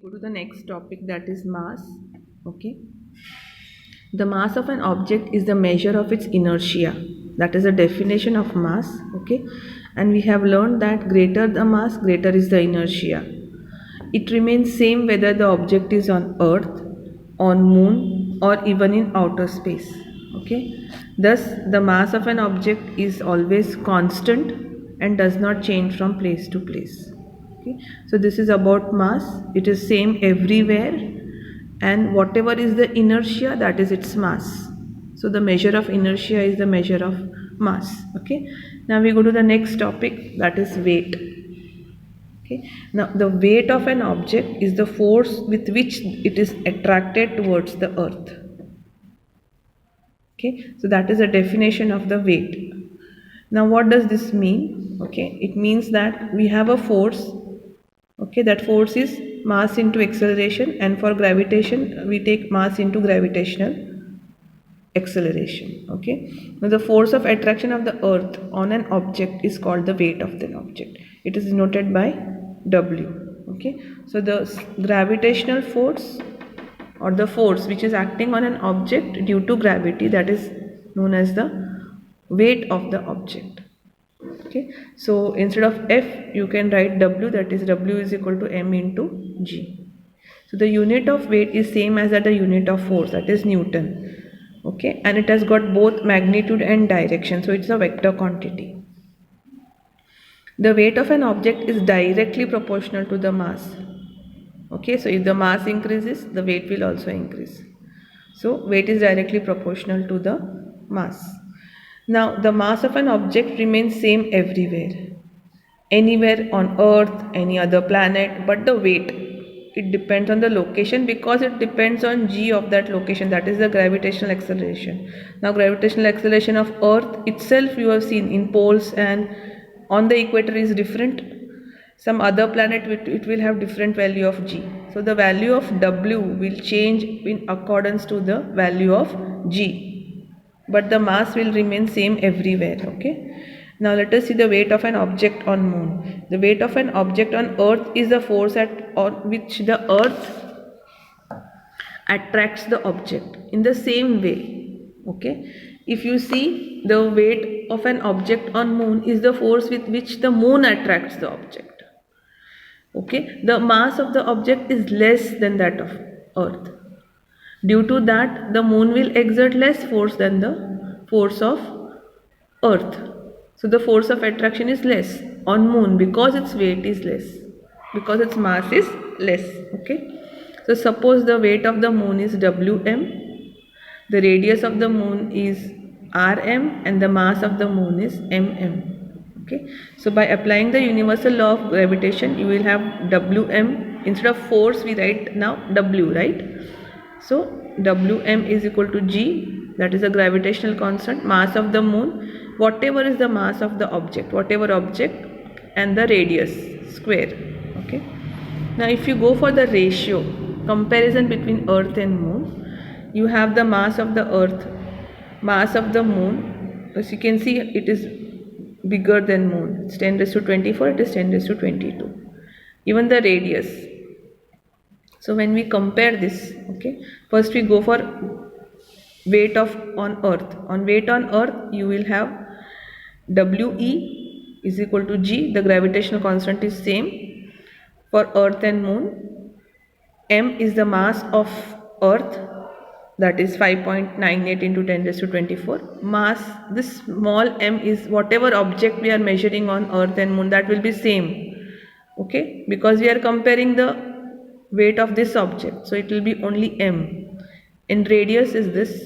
Go to the next topic, that is mass. Okay, the mass of an object is the measure of its inertia. That is the definition of mass. Okay, and we have learned that greater the mass, greater is the inertia. It remains same whether the object is on earth, on moon, or even in outer space. Okay, thus the mass of an object is always constant and does not change from place to place. Okay, so this is about mass. It is same everywhere, and whatever is the inertia, that is its mass. So the measure of inertia is the measure of mass. Okay, now we go to the next topic, that is weight. Okay, now the weight of an object is the force with which it is attracted towards the earth. Okay, so that is the definition of the weight. Now what does this mean? Okay, it means that we have a force. Okay, that force is mass into acceleration, and for gravitation we take mass into gravitational acceleration. Okay, now the force of attraction of the earth on an object is called the weight of the object. It is denoted by W. Okay, so the gravitational force, or the force which is acting on an object due to gravity, that is known as the weight of the object. Okay, so instead of F you can write W, that is W is equal to m into G. So the unit of weight is same as the unit of force, that is Newton. Okay, and it has got both magnitude and direction, so it's a vector quantity. The weight of an object is directly proportional to the mass. Okay, so if the mass increases, the weight will also increase. So weight is directly proportional to the mass. Now the mass of an object remains same everywhere, anywhere on earth, any other planet, but the weight, it depends on the location, because it depends on G of that location, that is the gravitational acceleration. Now gravitational acceleration of earth itself, you have seen in poles and on the equator is different. Some other planet it will have different value of G. So the value of W will change in accordance to the value of G, but the mass will remain same everywhere. Okay, now let us see the weight of an object on moon. The weight of an object on earth is the force on which the earth attracts the object. In the same way, okay, if you see, the weight of an object on moon is the force with which the moon attracts the object. Okay, the mass of the object is less than that of earth. Due to that, the moon will exert less force than the force of earth. So the force of attraction is less on moon because its weight is less, because its mass is less. Okay, so suppose the weight of the moon is Wm, the radius of the moon is Rm, and the mass of the moon is mm. Okay, so by applying the universal law of gravitation, you will have Wm, instead of force we write now W, right? So Wm is equal to G, that is a gravitational constant, mass of the moon, whatever is the mass of the object, whatever object, and the radius square. Okay, now if you go for the ratio comparison between earth and moon, you have the mass of the earth, mass of the moon, as you can see it is bigger than moon. It's 10 raised to 24, it is 10 raised to 22. Even the radius. So when we compare this, okay, first we go for weight on earth. On weight on earth, you will have We is equal to G, the gravitational constant is same for earth and moon. M is the mass of earth, that is 5.98 into 10 raised to 24. Mass, this small m is whatever object we are measuring on earth and moon, that will be same. Okay, because we are comparing the weight of this object, so it will be only m. And radius is this,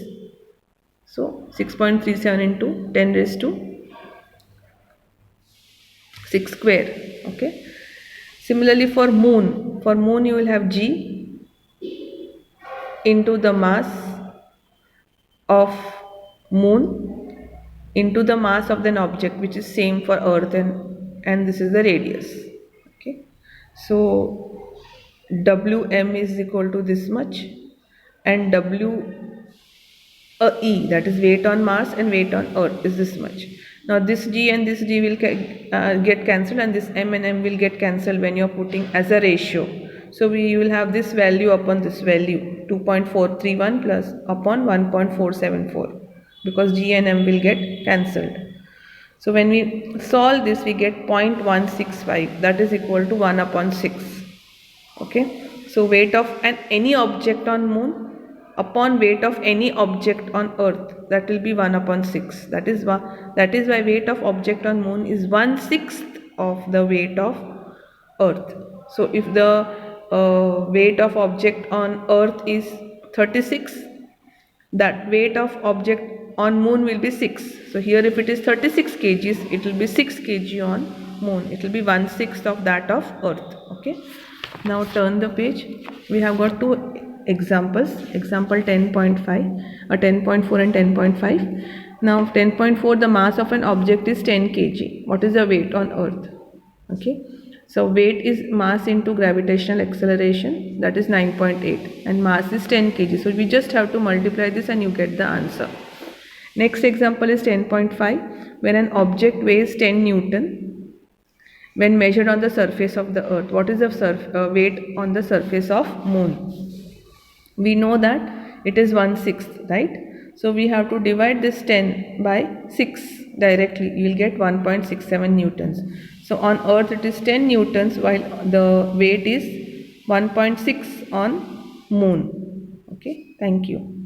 so 6.37 into 10 raised to 6 square. Okay, similarly for moon you will have G into the mass of moon into the mass of an object, which is same for earth, and this is the radius. Okay, so Wm is equal to this much, and E, that is weight on mass and weight on earth, is this much. Now this G and this G will get cancelled, and this M and M will get cancelled when you are putting as a ratio. So we will have this value upon this value 2.431 plus upon 1.474 because G and M will get cancelled. So when we solve this, we get 0.165, that is equal to 1 upon 6. Okay. So weight of any object on moon upon weight of any object on earth, that will be 1 upon 6. That is why weight of object on moon is 1/6 of the weight of earth. So if the weight of object on earth is 36, that weight of object on moon will be 6. So here if it is 36 kgs, it will be 6 kg on moon. It will be 1/6 of that of earth. Okay. Now turn the page. We have got two examples. Example 10.5, 10.4 and 10.5. Now 10.4, the mass of an object is 10 kg. What is the weight on earth? Okay. So weight is mass into gravitational acceleration, that is 9.8, and mass is 10 kg. So we just have to multiply this and you get the answer. Next example is 10.5, when an object weighs 10 Newton when measured on the surface of the earth. What is the weight on the surface of moon? We know that it is 1/6, right? So we have to divide this 10 by 6 directly. You will get 1.67 newtons. So on earth it is 10 newtons while the weight is 1.6 on moon. Okay, thank you.